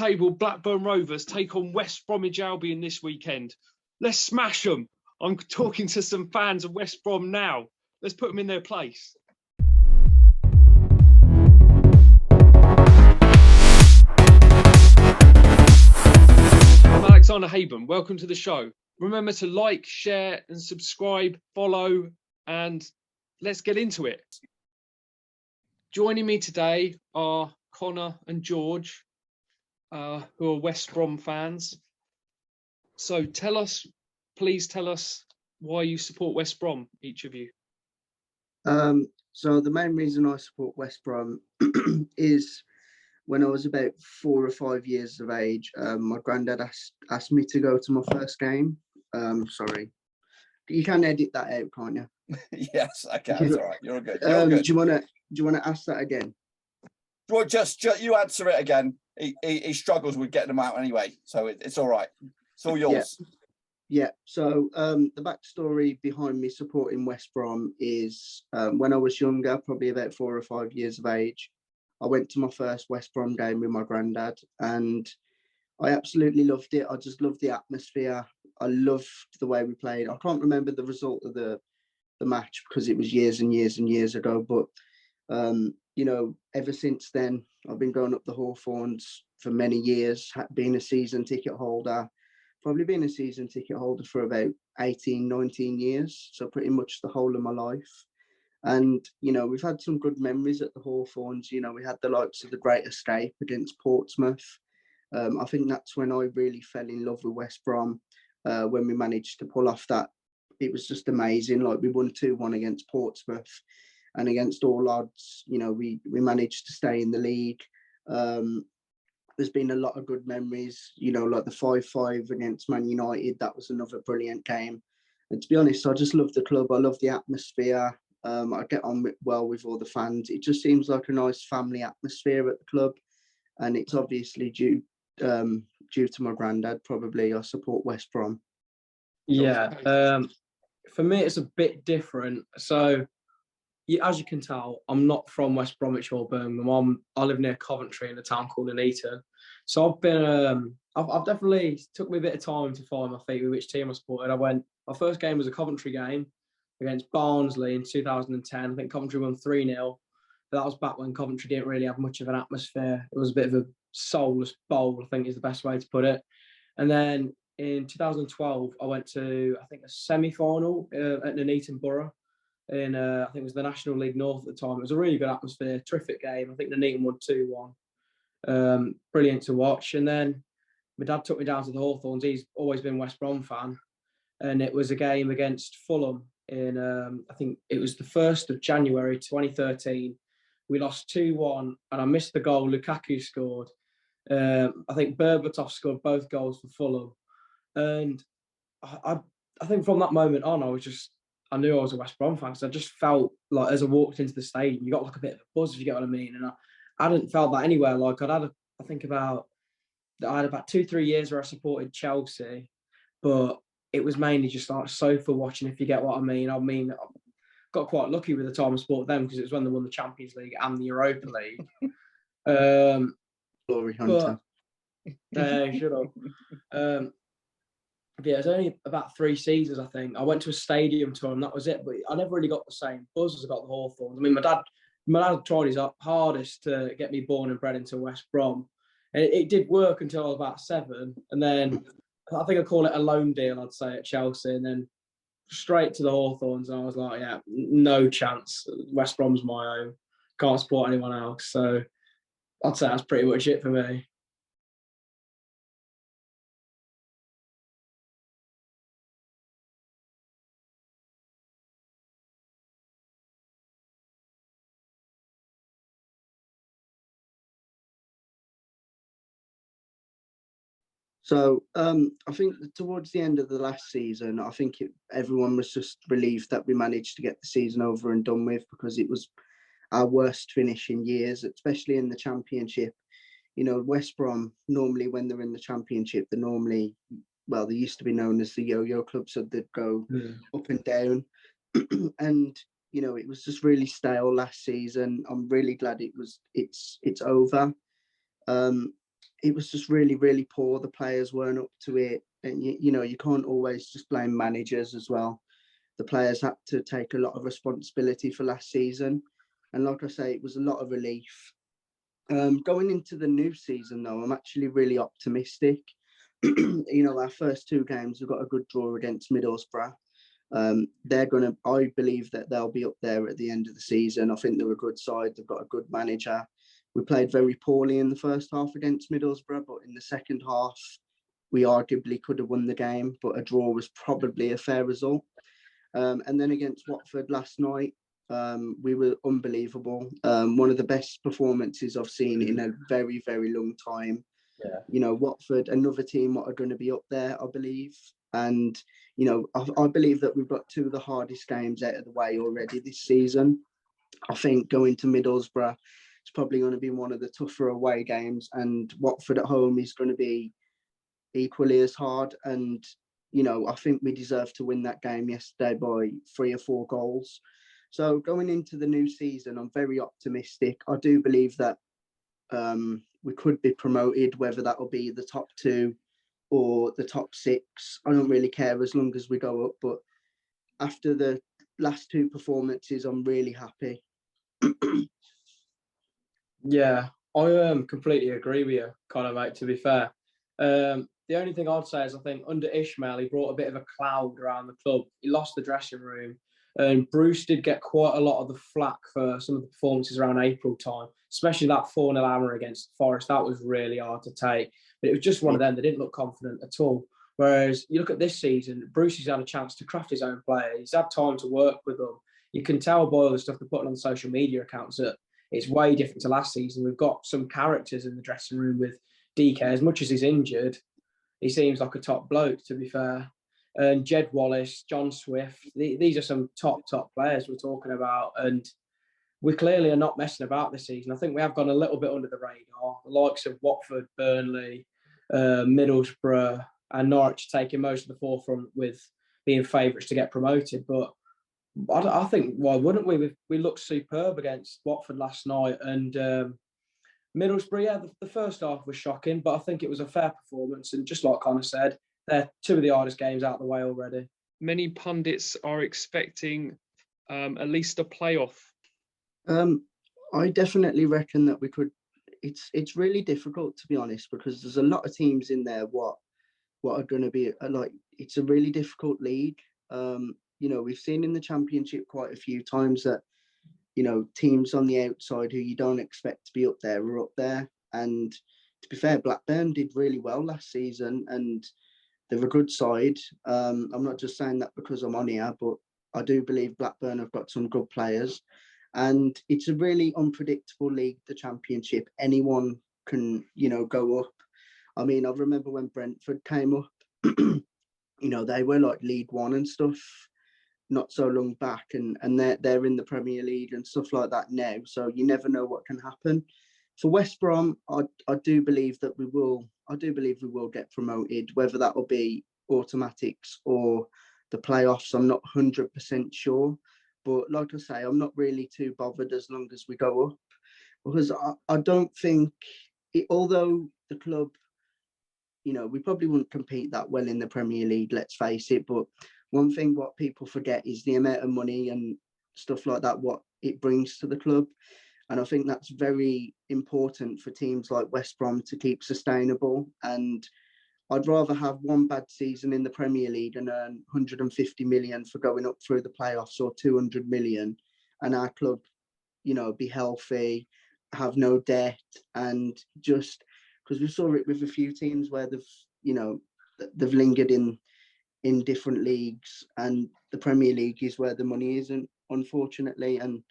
Table Blackburn Rovers take on West Bromwich Albion this weekend. Let's smash them. I'm talking to some fans of West Brom now. Let's put them in their place. I'm Alexander Haben. Welcome to the show. Remember to like, share and subscribe, follow, and let's get into it. Joining me today are Connor and George, who are West Brom fans. So please tell us why you support West Brom, each of you. So the main reason I support West Brom is when I was about 4 or 5 years of age, my granddad asked me to go to my first game. Sorry. You can edit that out, can't you? Yes, I can. It's all right. You're good. You're good. Do you want to ask that again? Well, just you answer it again. He struggles with getting them out anyway, so it's all right. It's all yours. Yeah. So the backstory behind me supporting West Brom is when I was younger, probably about 4 or 5 years of age, I went to my first West Brom game with my granddad, and I absolutely loved it. I just loved the atmosphere. I loved the way we played. I can't remember the result of the match because it was years and years and years ago, but ever since then, I've been going up the Hawthorns for many years, been a season ticket holder, probably been a season ticket holder for about 18, 19 years. So pretty much the whole of my life. And, we've had some good memories at the Hawthorns. We had the likes of the Great Escape against Portsmouth. I think that's when I really fell in love with West Brom, when we managed to pull off that. It was just amazing. Like, we won 2-1 against Portsmouth. And against all odds, we managed to stay in the league. There's been a lot of good memories, like the 5-5 against Man United. That was another brilliant game. And to be honest, I just love the club. I love the atmosphere. I get on well with all the fans. It just seems like a nice family atmosphere at the club. And it's obviously due to my granddad, probably. I support West Brom. Yeah. For me, it's a bit different. So, as you can tell, I'm not from West Bromwich or Birmingham. I live near Coventry in a town called Nuneaton. So I've been, I've definitely took me a bit of time to find my feet with which team I supported. My first game was a Coventry game against Barnsley in 2010. I think Coventry won 3-0. That was back when Coventry didn't really have much of an atmosphere. It was a bit of a soulless bowl, I think is the best way to put it. And then in 2012, I went to, I think, a semi-final at Nuneaton Borough. I think it was the National League North at the time. It was a really good atmosphere, terrific game. I think the Nuneaton won 2-1. Brilliant to watch. And then my dad took me down to the Hawthorns. He's always been a West Brom fan. And it was a game against Fulham in, I think it was the 1st of January 2013. We lost 2-1 and I missed the goal Lukaku scored. I think Berbatov scored both goals for Fulham. And I think from that moment on, I knew I was a West Brom fan because I just felt like as I walked into the stadium, you got like a bit of a buzz, if you get what I mean. And I hadn't felt that anywhere. Like I had about 2-3 years where I supported Chelsea, but it was mainly just like sofa watching, if you get what I mean. I got quite lucky with the time I supported them because it was when they won the Champions League and the Europa League. Glory Hunter. Shut up. Yeah, it was only about 3 seasons, I think. I went to a stadium tour and that was it. But I never really got the same buzz as I got the Hawthorns. I mean, my dad tried his hardest to get me born and bred into West Brom. And it did work until I was about 7. And then I think I call it a loan deal, I'd say, at Chelsea. And then straight to the Hawthorns. And I was like, yeah, no chance. West Brom's my own. Can't support anyone else. So I'd say that's pretty much it for me. So I think towards the end of the last season, I think everyone was just relieved that we managed to get the season over and done with because it was our worst finish in years, especially in the Championship. West Brom, normally when they're in the Championship, they used to be known as the yo-yo club, so they'd go up and down. And, it was just really stale last season. I'm really glad it's over. it was just really, really poor. The players weren't up to it. And, you know, you can't always just blame managers as well. The players had to take a lot of responsibility for last season. And like I say, it was a lot of relief. Going into the new season, though, I'm actually really optimistic. You know, our first 2 games, we've got a good draw against Middlesbrough. I believe that they'll be up there at the end of the season. I think they're a good side. They've got a good manager. We played very poorly in the first half against Middlesbrough, but in the second half, we arguably could have won the game, but a draw was probably a fair result. And then against Watford last night, we were unbelievable. One of the best performances I've seen in a very, very long time. Yeah. You know, Watford, another team that are going to be up there, I believe. And, you know, I believe that we've got 2 of the hardest games out of the way already this season. I think going to Middlesbrough, it's probably going to be one of the tougher away games, and Watford at home is going to be equally as hard. And, you know, I think we deserve to win that game yesterday by 3 or 4 goals. So going into the new season, I'm very optimistic. I do believe that we could be promoted, whether that will be the top 2 or the top 6. I don't really care as long as we go up. But after the last 2 performances, I'm really happy. Yeah, I completely agree with you, Connor, mate, to be fair. The only thing I'd say is I think under Ishmael, he brought a bit of a cloud around the club. He lost the dressing room. And Bruce did get quite a lot of the flack for some of the performances around April time, especially that 4-0 hammer against Forest. That was really hard to take. But it was just one of them. They didn't look confident at all. Whereas you look at this season, Bruce has had a chance to craft his own players. He's had time to work with them. You can tell by all the stuff they're putting on social media accounts that it's way different to last season. We've got some characters in the dressing room with DK. As much as he's injured, he seems like a top bloke, to be fair. And Jed Wallace, John Swift, these are some top players we're talking about. And we clearly are not messing about this season. I think we have gone a little bit under the radar. The likes of Watford, Burnley, Middlesbrough and Norwich taking most of the forefront with being favourites to get promoted. But I think, why wouldn't we? We looked superb against Watford last night. And Middlesbrough, yeah, the first half was shocking, but I think it was a fair performance. And just like Connor said, they're 2 of the hardest games out of the way already. Many pundits are expecting at least a playoff. I definitely reckon that we could. It's really difficult, to be honest, because there's a lot of teams in there what are going to be like. It's a really difficult league. You know, we've seen in the Championship quite a few times that, you know, teams on the outside who you don't expect to be up there are up there. And to be fair, Blackburn did really well last season, and they're a good side. I'm not just saying that because I'm on here, but I do believe Blackburn have got some good players. And it's a really unpredictable league, the Championship. Anyone can, you know, go up. I mean, I remember when Brentford came up, you know, they were like League One and stuff not so long back, and they're in the Premier League and stuff like that now. So you never know what can happen. For West Brom, I do believe that we will. I do believe we will get promoted. Whether that will be automatics or the playoffs, I'm not 100% sure. But like I say, I'm not really too bothered as long as we go up, because I don't think, although the club, you know, we probably wouldn't compete that well in the Premier League, let's face it. But one thing what people forget is the amount of money and stuff like that, what it brings to the club. And I think that's very important for teams like West Brom to keep sustainable. And I'd rather have one bad season in the Premier League and earn 150 million for going up through the playoffs, or 200 million, and our club, you know, be healthy, have no debt, and just because we saw it with a few teams where they've, you know, they've lingered in different leagues, and the Premier League is where the money isn't, unfortunately. And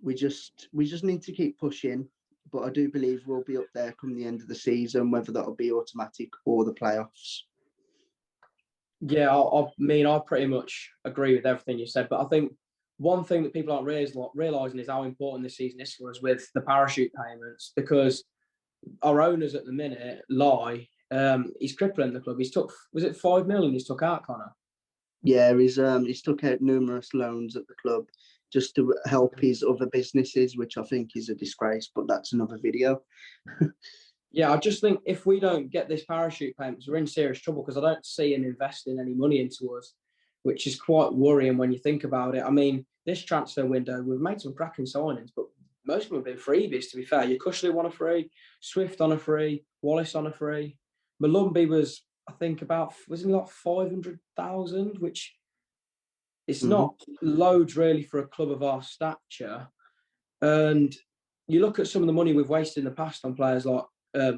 we just need to keep pushing. But I do believe we'll be up there come the end of the season, whether that'll be automatic or the playoffs. Yeah, I mean, I pretty much agree with everything you said. But I think one thing that people aren't realising is how important this season is for us with the parachute payments, because our owners at the minute lie. He's crippling the club. He's took, was it 5 million he's took out, Connor? Yeah, he's took out numerous loans at the club just to help his other businesses, which I think is a disgrace, but that's another video. Yeah, I just think if we don't get this parachute payments, we're in serious trouble because I don't see him investing any money into us, which is quite worrying when you think about it. I mean, this transfer window, we've made some cracking signings, but most of them have been freebies, to be fair. Cushley on a free, Swift on a free, Wallace on a free. Malumbi was, I think, wasn't he like 500,000, which it's not loads really for a club of our stature. And you look at some of the money we've wasted in the past on players like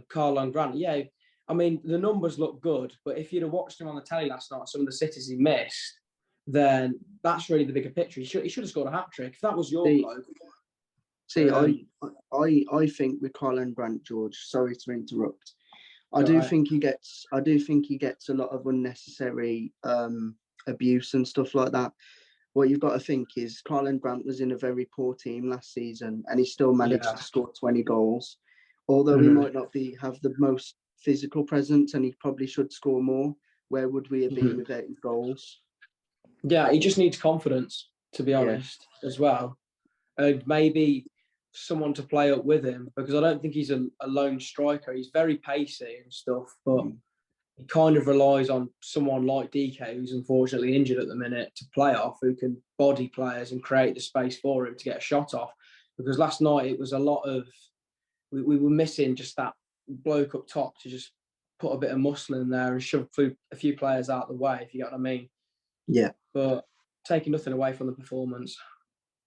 Carlo and Grant. Yeah, I mean, the numbers look good, but if you'd have watched him on the telly last night, some of the cities he missed, then that's really the bigger picture. He should have scored a hat-trick. If that was your bloke. I think with Carlo and Grant, George, sorry to interrupt. I do think he gets a lot of unnecessary abuse and stuff like that. What you've got to think is Carlo Grant was in a very poor team last season and he still managed to score 20 goals. Although he might not have the most physical presence and he probably should score more, where would we have been without his goals? Yeah, he just needs confidence, to be honest, as well. And maybe someone to play up with him, because I don't think he's a lone striker. He's very pacey and stuff, but he kind of relies on someone like DK, who's unfortunately injured at the minute, to play off, who can body players and create the space for him to get a shot off. Because last night it was a lot of, we were missing just that bloke up top to just put a bit of muscle in there and shove a few players out of the way, if you get what I mean. Yeah. But taking nothing away from the performance.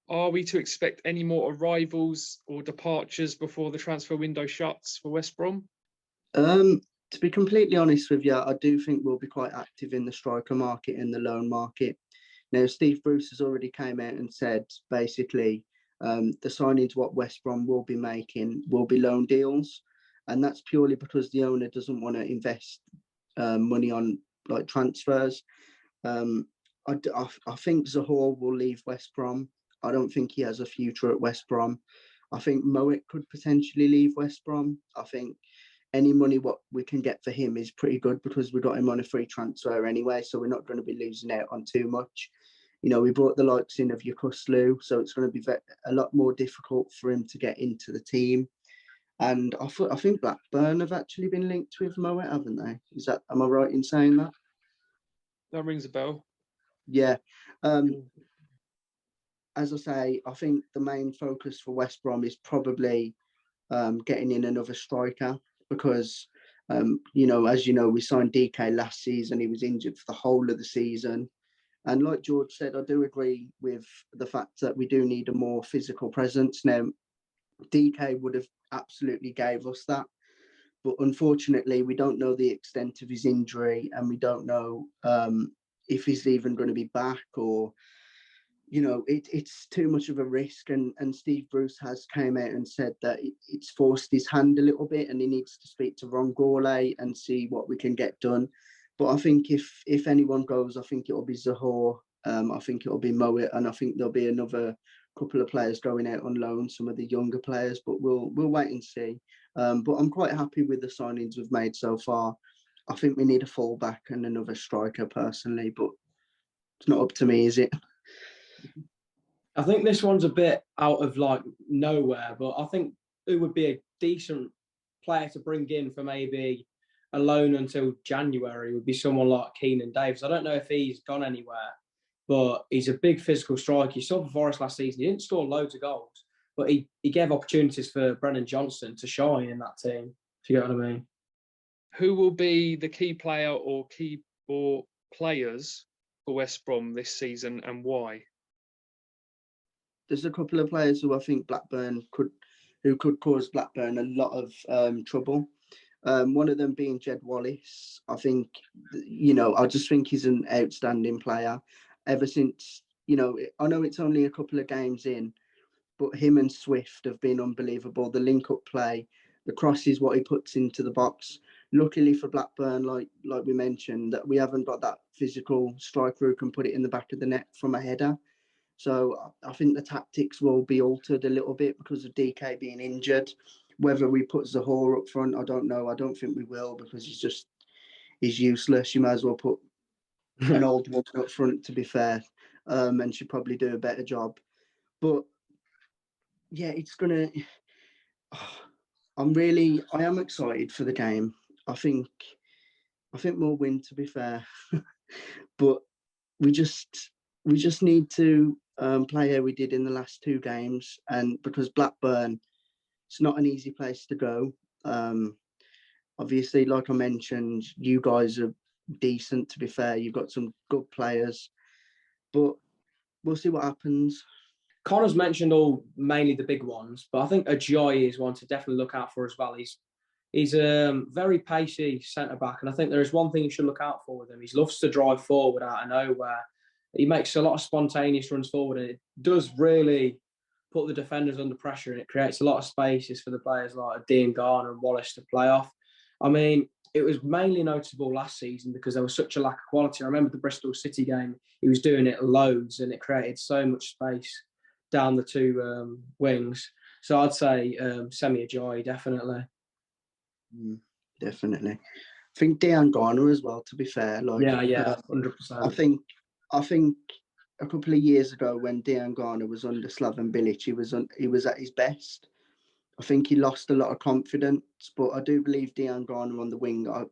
Are we to expect any more arrivals or departures before the transfer window shuts for West Brom? To be completely honest with you, I do think we'll be quite active in the striker market and the loan market. Now, Steve Bruce has already came out and said, basically, the signings what West Brom will be making will be loan deals. And that's purely because the owner doesn't want to invest money on like transfers. I think Zahor will leave West Brom. I don't think he has a future at West Brom. I think Moet could potentially leave West Brom. I think any money what we can get for him is pretty good because we got him on a free transfer anyway, so we're not going to be losing out on too much. You know, we brought the likes in of Yukoslu, so it's going to be a lot more difficult for him to get into the team. And I think Blackburn have actually been linked with Moet, haven't they? Am I right in saying that? That rings a bell. Yeah. As I say, I think the main focus for West Brom is probably getting in another striker because, you know, as you know, we signed DK last season. He was injured for the whole of the season. And like George said, I do agree with the fact that we do need a more physical presence. Now, DK would have absolutely gave us that. But unfortunately, we don't know the extent of his injury and we don't know if he's even going to be back or, you know, it's too much of a risk. And Steve Bruce has came out and said that it's forced his hand a little bit and he needs to speak to Ron Gourlay and see what we can get done. But I think if anyone goes, I think it'll be Zahor. I think it'll be Moet, and I think there'll be another couple of players going out on loan, some of the younger players, but we'll wait and see. But I'm quite happy with the signings we've made so far. I think we need a fullback and another striker personally, but it's not up to me, is it? I think this one's a bit out of like nowhere, but I think it would be a decent player to bring in for maybe a loan until January would be someone like Keenan Davis. I don't know if he's gone anywhere, but he's a big physical striker. You saw for Forest last season, he didn't score loads of goals, but he gave opportunities for Brennan Johnson to shine in that team, if you get what I mean. Who will be the key player or players for West Brom this season and why? There's a couple of players who I think who could cause Blackburn a lot of trouble. One of them being Jed Wallace. I think, you know, I just think he's an outstanding player. Ever since, you know, I know it's only a couple of games in, but him and Swift have been unbelievable. The link-up play, the crosses, what he puts into the box. Luckily for Blackburn, like we mentioned, that we haven't got that physical striker who can put it in the back of the net from a header. So I think the tactics will be altered a little bit because of DK being injured. Whether we put Zahor up front, I don't know. I don't think we will because he's useless. You might as well put an old one up front, to be fair, and she'd probably do a better job. But yeah, it's gonna. I am excited for the game. I think we'll win, to be fair, but we just need to play how we did in the last two games, and because Blackburn, it's not an easy place to go. Obviously, like I mentioned, you guys are decent, to be fair. You've got some good players, but we'll see what happens. Connor's mentioned mainly the big ones, but I think Ajayi is one to definitely look out for as well. He's a very pacey centre back, and I think there is one thing you should look out for with him. He loves to drive forward out of nowhere. He makes a lot of spontaneous runs forward, and it does really put the defenders under pressure, and it creates a lot of spaces for the players like Dean Garner and Wallace to play off. I mean, it was mainly noticeable last season because there was such a lack of quality. I remember the Bristol City game, he was doing it loads, and it created so much space down the two wings. So I'd say Semi Ajayi, definitely. Definitely. I think Dean Garner as well, to be fair. 100%. I think a couple of years ago when Dean Garner was under Slaven Bilic, he was at his best. I think he lost a lot of confidence, but I do believe Dean Garner on the wing. I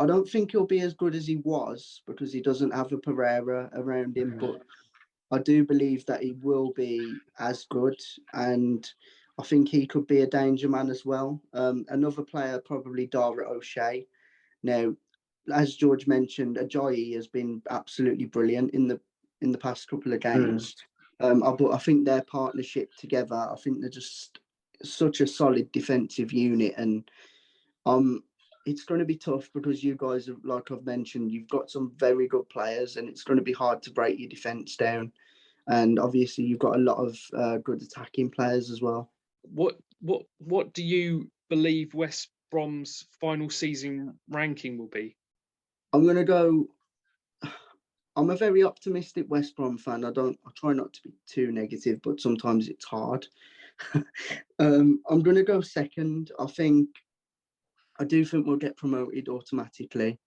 don't think he'll be as good as he was because he doesn't have a Pereira around him, but I do believe that he will be as good, and I think he could be a danger man as well. Another player, probably Dara O'Shea. Now, as George mentioned, Ajayi has been absolutely brilliant in the past couple of games. But I think their partnership together, I think they're just such a solid defensive unit, and it's going to be tough because you guys, like I've mentioned, you've got some very good players, and it's going to be hard to break your defence down. And obviously, you've got a lot of good attacking players as well. What do you believe West Brom's final season ranking will be? I'm going to go. I'm a very optimistic West Brom fan. I try not to be too negative, but sometimes it's hard. I'm going to go second. I do think we'll get promoted automatically.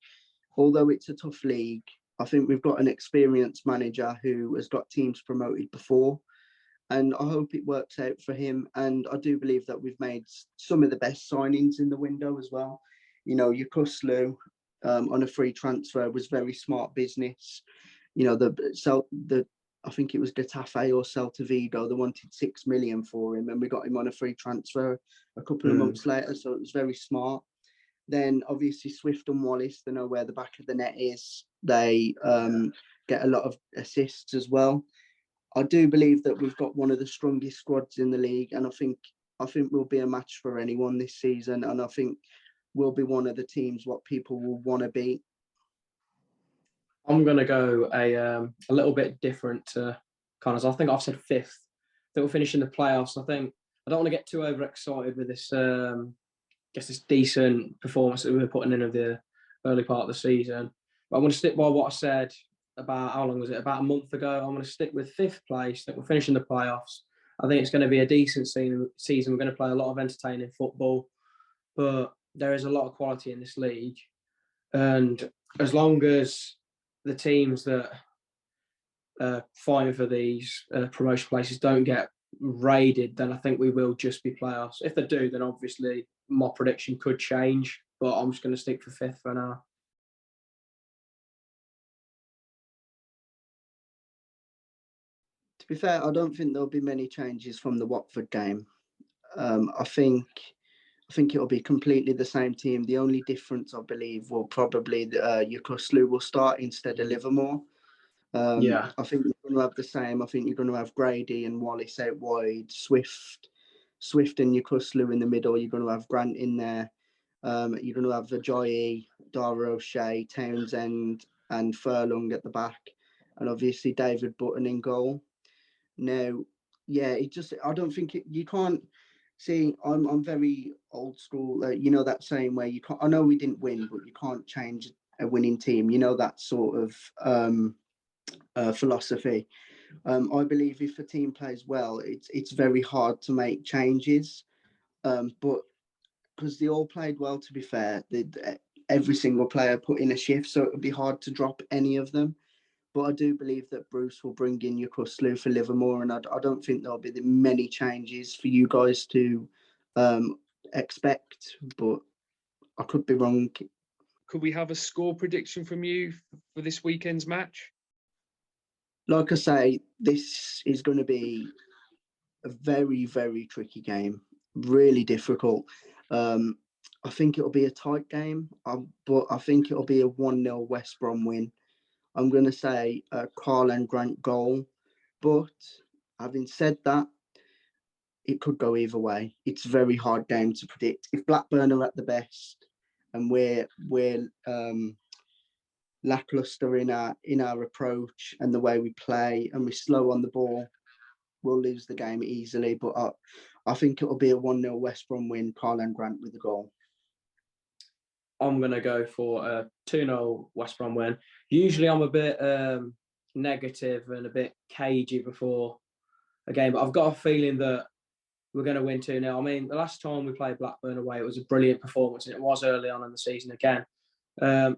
Although it's a tough league, I think we've got an experienced manager who has got teams promoted before, and I hope it works out for him. And I do believe that we've made some of the best signings in the window as well. You know, Yukuslu on a free transfer was very smart business. You know, I think it was Getafe or Celta Vigo, they wanted 6 million for him, and we got him on a free transfer a couple of months later, so it was very smart. Then obviously Swift and Wallace, they know where the back of the net is. They get a lot of assists as well. I do believe that we've got one of the strongest squads in the league, and I think we'll be a match for anyone this season, and I think we'll be one of the teams what people will want to beat. I'm going to go a little bit different to Connors. I think I've said fifth. That we'll finish in the playoffs. I think I don't want to get too overexcited with this. This decent performance that we were putting in of the early part of the season. But I'm going to stick by what I said about how long was it? About a month ago. I'm going to stick with fifth place. I think we'll finish in the playoffs. I think it's going to be a decent season. We're going to play a lot of entertaining football, but there is a lot of quality in this league, and as long as the teams that are fighting for these promotion places don't get raided, then I think we will just be playoffs. If they do, then obviously my prediction could change, but I'm just going to stick for fifth for now. To be fair, I don't think there'll be many changes from the Watford game. I think it'll be completely the same team. The only difference, I believe, will probably Yukuslu will start instead of Livermore. I think you're going to have the same. I think you're going to have Grady and Wallace out wide, Swift and Yukuslu in the middle. You're going to have Grant in there. You're going to have Ajayi, Dara O'Shea, Townsend, and Furlong at the back, and obviously David Button in goal. Now, yeah, I don't think you can't see. I'm very old school. You know that saying where you can't. I know we didn't win, but you can't change a winning team. You know that sort of philosophy. I believe if a team plays well, it's very hard to make changes. But because they all played well, to be fair, every single player put in a shift, so it would be hard to drop any of them. But I do believe that Bruce will bring in Yukuslu for Livermore, and I don't think there'll be many changes for you guys to expect, but I could be wrong. Could we have a score prediction from you for this weekend's match? Like I say, this is going to be a very, very tricky game, really difficult. I think it'll be a tight game, but I think it'll be a 1-0 West Brom win. I'm going to say a Karlan Grant goal, but having said that, it could go either way. It's a very hard game to predict. If Blackburn are at the best and we're lackluster in our approach and the way we play, and we're slow on the ball, we'll lose the game easily. But I think it'll be a 1-0 West Brom win, Karlan Grant with the goal. I'm going to go for a 2-0 West Brom win. Usually I'm a bit negative and a bit cagey before a game, but I've got a feeling that we're going to win 2-0. I mean, the last time we played Blackburn away, it was a brilliant performance, and it was early on in the season again.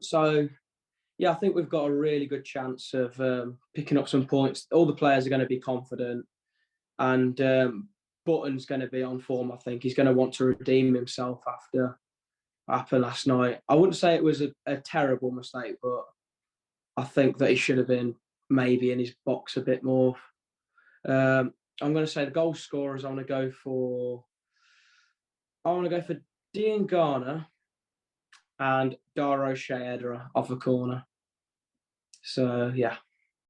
So, yeah, I think we've got a really good chance of picking up some points. All the players are going to be confident, and Button's going to be on form, I think. He's going to want to redeem himself after what happened last night. I wouldn't say it was a terrible mistake, but I think that he should have been maybe in his box a bit more. I'm going to say the goal scorers. I want to go for Dean Garner and Daro Shea off the corner. So yeah.